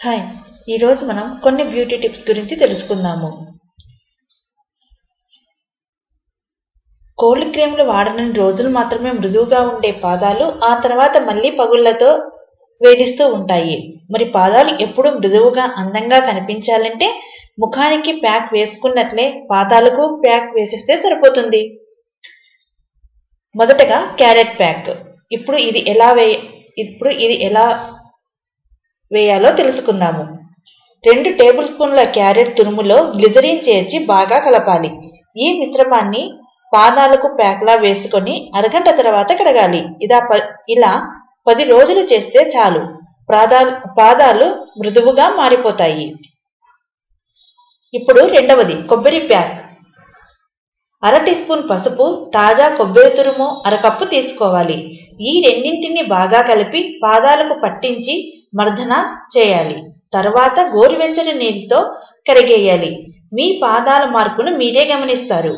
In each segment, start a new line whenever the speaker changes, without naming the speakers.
Hi, ఈరోజు మనం కొన్ని బ్యూటీ టిప్స్ గురించి తెలుసుకుందాము. కోల్డ్ క్రీమ్లు వాడనన్ని రోజులు మాత్రమే మృదువుగా ఉండే పాదాలు ఆ తర్వాత మళ్ళీ పగుళ్లతో వేధిస్తూ ఉంటాయి. మరి పాదాలు ఎప్పుడు మృదువుగా అందంగా కనిపించాలంటే ముఖానికి ప్యాక్ వేసుకున్నట్లే పాదాలకు ప్యాక్ వేసిస్తే సరిపోతుంది. మొదటగా క్యారెట్ ప్యాక్. ఇప్పుడు ఇది ఎలా వేయాలో తెలుసుకుందాము. 2 టేబుల్ స్పూన్ల క్యారెట్ తురుములో గ్లిజరిన్ చేర్చి బాగా కలపాలి. ఈ మిశ్రమాన్ని పాదాలకు ప్యాక్లా వేసుకొని అరగంట తర్వాత కడగాలి. ఇలా 10 రోజులు చేస్తే చాలు, పాదాలు మృదువుగా మారిపోతాయి. ఇప్పుడు రెండవది కొబ్బరి ప్యాక్. అర టీ స్పూన్ పసుపు, తాజా కొబ్బరి తురుము అరకప్పు తీసుకోవాలి. ఈ రెండింటిని బాగా కలిపి పాదాలకు పట్టించి మర్దన చేయాలి. తర్వాత గోరువెచ్చని నీటితో కడిగేయాలి. మీ పాదాల మార్పును మీరే గమనిస్తారు.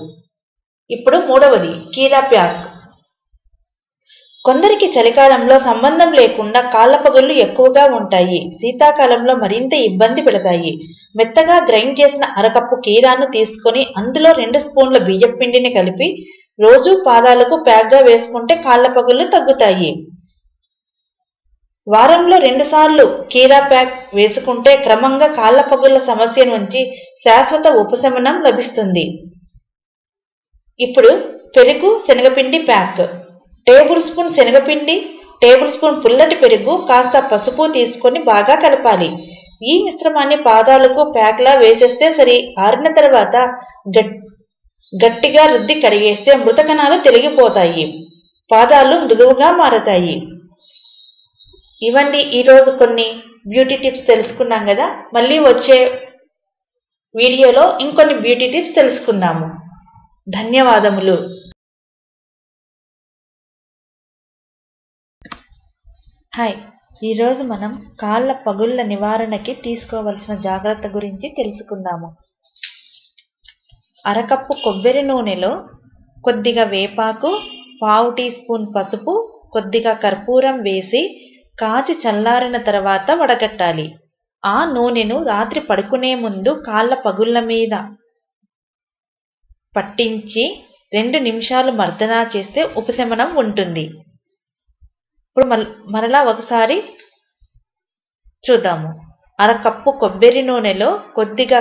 ఇప్పుడు మూడవది కీరా ప్యాక్. కొందరికి చలికాలంలో సంబంధం లేకుండా కాళ్ల పగుళ్లు ఎక్కువగా ఉంటాయి. శీతాకాలంలో మరింత ఇబ్బంది పెడతాయి. మెత్తగా గ్రైండ్ చేసిన అరకప్పు కీరాను తీసుకొని అందులో 2 స్పూన్ల బియ్యం పిండిని కలిపి రోజు పాదాలకు ప్యాక్గా వేసుకుంటే కాళ్ల పగుళ్లు తగ్గుతాయి. వారంలో 2 సార్లు కీరా ప్యాక్ వేసుకుంటే క్రమంగా కాళ్ల పగుళ్ల సమస్య నుంచి శాశ్వత ఉపశమనం లభిస్తుంది. ఇప్పుడు పెరుగు శనగపిండి ప్యాక్. టేబుల్ స్పూన్ శనగపిండి, టేబుల్ స్పూన్ పుల్లటి పెరుగు, కాస్త పసుపు తీసుకొని బాగా కలపాలి. ఈ మిశ్రమాన్ని పాదాలకు ప్యాక్లా వేసేస్తే సరి. ఆరిన తర్వాత గట్టిగా రుద్ది కడిగేస్తే మృత కణాలు తొలగిపోతాయి, పాదాలు మృదువుగా మారతాయి. ఇవండి ఈరోజు కొన్ని బ్యూటీ టిప్స్ తెలుసుకున్నాం కదా. మళ్ళీ వచ్చే వీడియోలో ఇంకొన్ని బ్యూటీ టిప్స్ తెలుసుకుందాము. ధన్యవాదములు. హాయ్, ఈరోజు మనం కాళ్ల పగుళ్ల నివారణకి తీసుకోవలసిన జాగ్రత్త గురించి తెలుసుకుందాము. అరకప్పు కొబ్బరి నూనెలో కొద్దిగా వేపాకు, పావు టీ స్పూన్ పసుపు, కొద్దిగా కర్పూరం వేసి కాచి చల్లారిన తర్వాత వడగట్టాలి. ఆ నూనెను రాత్రి పడుకునే ముందు కాళ్ల పగుళ్ల మీద పట్టించి 2 నిమిషాలు మర్దన చేస్తే ఉపశమనం ఉంటుంది. ఇప్పుడు మరలా ఒకసారి చూద్దాము. అరకప్పు కొబ్బరి నూనెలో కొద్దిగా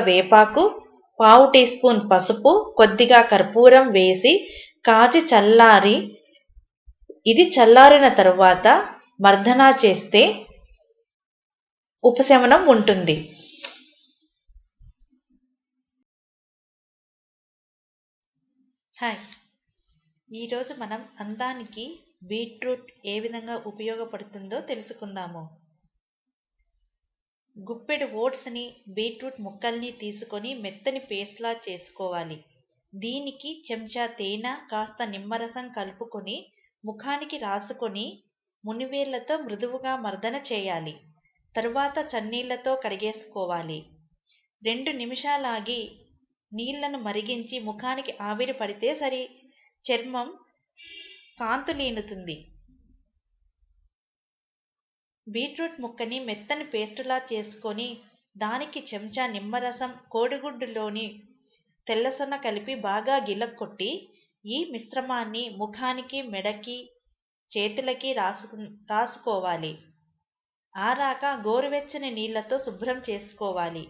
వేపాకు, పావు టీ స్పూన్ పసుపు, కొద్దిగా కర్పూరం వేసి కాచి చల్లారిన తరువాత మర్దన చేస్తే ఉపశమనం ఉంటుంది. హాయ్, ఈరోజు మనం అందానికి బీట్రూట్ ఏ విధంగా ఉపయోగపడుతుందో తెలుసుకుందాము. గుప్పెడు ఓట్స్ని, బీట్రూట్ ముక్కల్ని తీసుకొని మెత్తని పేస్ట్లా చేసుకోవాలి. దీనికి చెంచా తేనె, కాస్త నిమ్మరసం కలుపుకొని ముఖానికి రాసుకొని మునివేళ్లతో మృదువుగా మర్దన చేయాలి. తరువాత చన్నీళ్లతో కడిగేసుకోవాలి. 2 నిమిషాలాగి నీళ్లను మరిగించి ముఖానికి ఆవిరి పడితే సరి. చర్మం కాంతులీనుతుంది. బీట్రూట్ ముక్కని మెత్తని పేస్టులా చేసుకొని దానికి చెంచా నిమ్మరసం, కోడిగుడ్డులోని తెల్లసొన కలిపి బాగా గిలక్కొట్టి ఈ మిశ్రమాన్ని ముఖానికి, మెడకి, చేతులకి రాసుకోవాలి. ఆరాక గోరువెచ్చని నీళ్లతో శుభ్రం చేసుకోవాలి.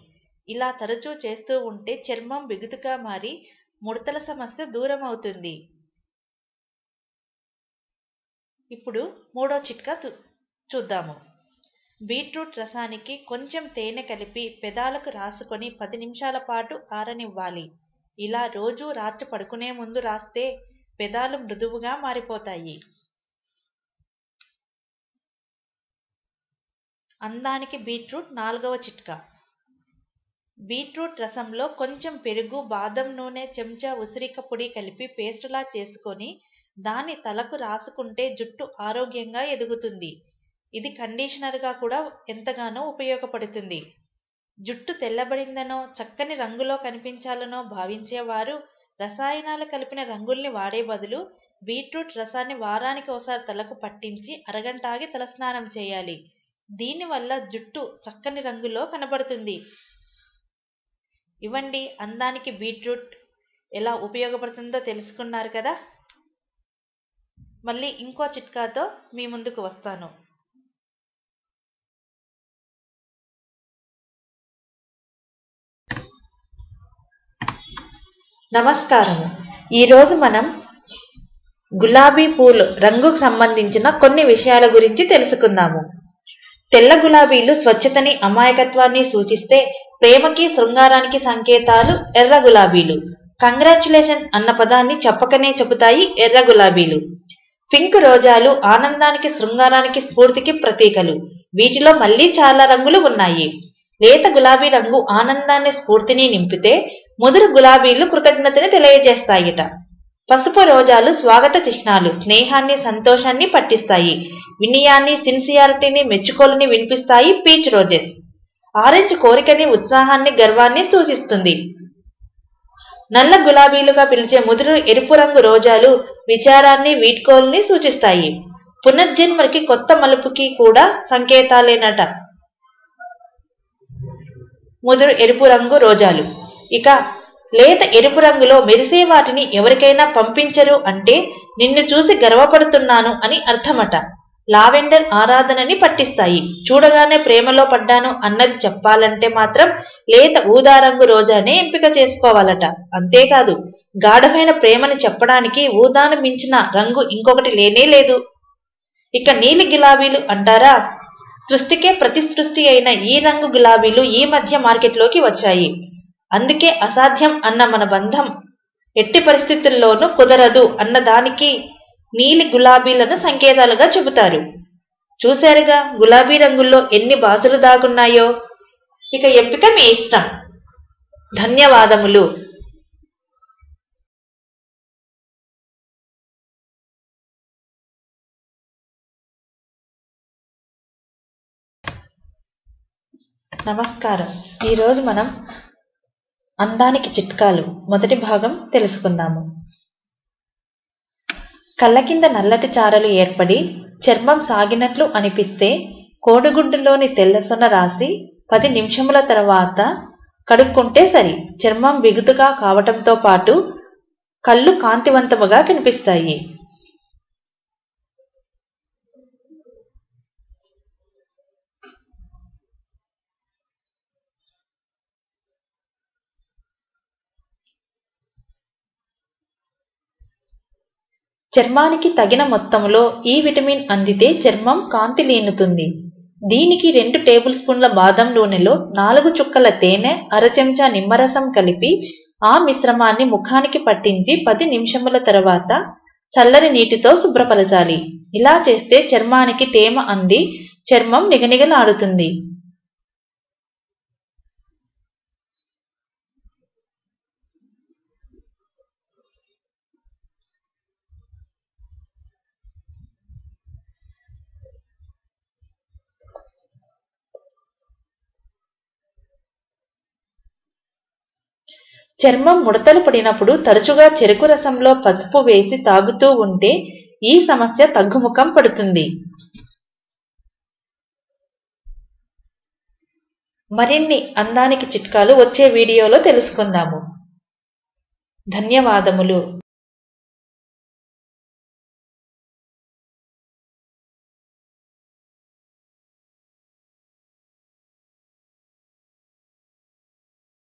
ఇలా తరచూ చేస్తూ ఉంటే చర్మం బిగుతుగా మారి ముడతల సమస్య దూరం అవుతుంది. ఇప్పుడు మూడో చిట్కా చూద్దాము. బీట్రూట్ రసానికి కొంచెం తేనె కలిపి పెదాలకు రాసుకొని 10 నిమిషాల పాటు ఆరనివ్వాలి. ఇలా రోజు రాత్రి పడుకునే ముందు రాస్తే పెదాలు మృదువుగా మారిపోతాయి. అందానికి బీట్రూట్ 4వ చిట్కా. బీట్రూట్ రసంలో కొంచెం పెరుగు, బాదం నూనె, చెంచా ఉసిరిక పొడి కలిపి పేస్టులా చేసుకొని దాన్ని తలకు రాసుకుంటే జుట్టు ఆరోగ్యంగా ఎదుగుతుంది. ఇది కండిషనర్గా కూడా ఎంతగానో ఉపయోగపడుతుంది. జుట్టు తెల్లబడిందనో, చక్కని రంగులో కనిపించాలనో భావించేవారు రసాయనాలు కలిపిన రంగుల్ని వాడే బదులు బీట్రూట్ రసాన్ని వారానికి ఒకసారి తలకు పట్టించి అరగంట ఆగి తలస్నానం చేయాలి. దీనివల్ల జుట్టు చక్కని రంగులో కనబడుతుంది. ఇవ్వండి, అందానికి బీట్రూట్ ఎలా ఉపయోగపడుతుందో తెలుసుకున్నారు కదా. మళ్ళీ ఇంకో చిట్కాతో మీ ముందుకు వస్తాను. నమస్కారము. ఈరోజు మనం గులాబీ పూలు రంగుకు సంబంధించిన కొన్ని విషయాల గురించి తెలుసుకుందాము. తెల్ల గులాబీలు స్వచ్ఛతని, అమాయకత్వాన్ని సూచిస్తే ప్రేమకి, శృంగారానికి సంకేతాలు ఎర్ర గులాబీలు. కంగ్రాచ్యులేషన్స్ అన్న పదాన్ని చెప్పకనే చెబుతాయి ఎర్ర గులాబీలు. పింక్ రోజాలు ఆనందానికి, శృంగారానికి, స్ఫూర్తికి ప్రతీకలు. వీటిలో మళ్ళీ చాలా రంగులు ఉన్నాయి. లేత గులాబీ రంగు ఆనందాన్ని, స్ఫూర్తిని నింపితే ముదురు గులాబీలు కృతజ్ఞతని తెలియజేస్తాయిట. పసుపు రోజాలు స్వాగత చిహ్నాలు, స్నేహాన్ని, సంతోషాన్ని పట్టిస్తాయి. వినయాన్ని, సిన్సియారిటీని, మెచ్చుకోలుని వినిపిస్తాయి పీచ్ రోజెస్. ఆరెంజ్ కోరికని, ఉత్సాహాన్ని, గర్వాన్ని సూచిస్తుంది. నల్ల గులాబీలుగా పిలిచే ముదురు ఎరుపు రంగు రోజాలు విచారాన్ని, వీడ్కోలుని సూచిస్తాయి. పునర్జన్మకి, కొత్త మలుపుకి కూడా సంకేతాలేనట ముదురు ఎరుపు రంగు రోజాలు. ఇక లేత ఎరుపు రంగులో మెరిసే వాటిని ఎవరికైనా పంపించరు అంటే నిన్ను చూసి గర్వపడుతున్నాను అని అర్థమట. లావెండర్ ఆరాధనని పట్టిస్తాయి. చూడగానే ప్రేమలో పడ్డాను అన్నది చెప్పాలంటే మాత్రం లేత ఊదా రంగు రోజానే ఎంపిక చేసుకోవాలట. అంతేకాదు, గాఢమైన ప్రేమని చెప్పడానికి ఊదాను మించిన రంగు ఇంకొకటి లేనే లేదు. ఇక నీలి గులాబీలు అంటారా? సృష్టికే ప్రతిసృష్టి అయిన ఈ రంగు గులాబీలు ఈ మధ్య మార్కెట్లోకి వచ్చాయి. అందుకే అసాధ్యం అన్న మన బంధం ఎట్టి పరిస్థితుల్లోనూ కుదరదు అన్నదానికి నీలి గులాబీలను సంకేతాలుగా చెబుతారు. చూశారుగా గులాబీ రంగుల్లో ఎన్ని బాసులు దాగున్నాయో. ఇక ఎంపిక మీ ఇష్టం. ధన్యవాదములు. నమస్కారం. ఈరోజు మనం అందానికి చిట్కాలు మొదటి భాగం తెలుసుకుందాము. కళ్ళ కింద నల్లటి చారలు ఏర్పడి చర్మం సాగినట్లు అనిపిస్తే కోడిగుడ్డులోని తెల్లసొన రాసి 10 నిమిషముల తర్వాత కడుక్కుంటే సరి. చర్మం బిగుతుగా కావటంతో పాటు కళ్ళు కాంతివంతముగా కనిపిస్తాయి. చర్మానికి తగిన మొత్తంలో ఈ విటమిన్ అందితే చర్మం కాంతి లీనుతుంది. దీనికి 2 టేబుల్ స్పూన్ల బాదం నూనెలో 4 చుక్కల తేనె, అర చెంచా నిమ్మరసం కలిపి ఆ మిశ్రమాన్ని ముఖానికి పట్టించి 10 నిమిషముల తర్వాత చల్లని నీటితో శుభ్రపరచాలి. ఇలా చేస్తే చర్మానికి తేమ అంది చర్మం నిగనిగలాడుతుంది. చర్మం ముడతలు పడినప్పుడు తరచుగా చెరుకు రసంలో పసుపు వేసి తాగుతూ ఉంటే ఈ సమస్య తగ్గుముఖం పడుతుంది. మరిన్ని అందానికి చిట్కాలు వచ్చే వీడియోలో తెలుసుకుందాము. ధన్యవాదములు.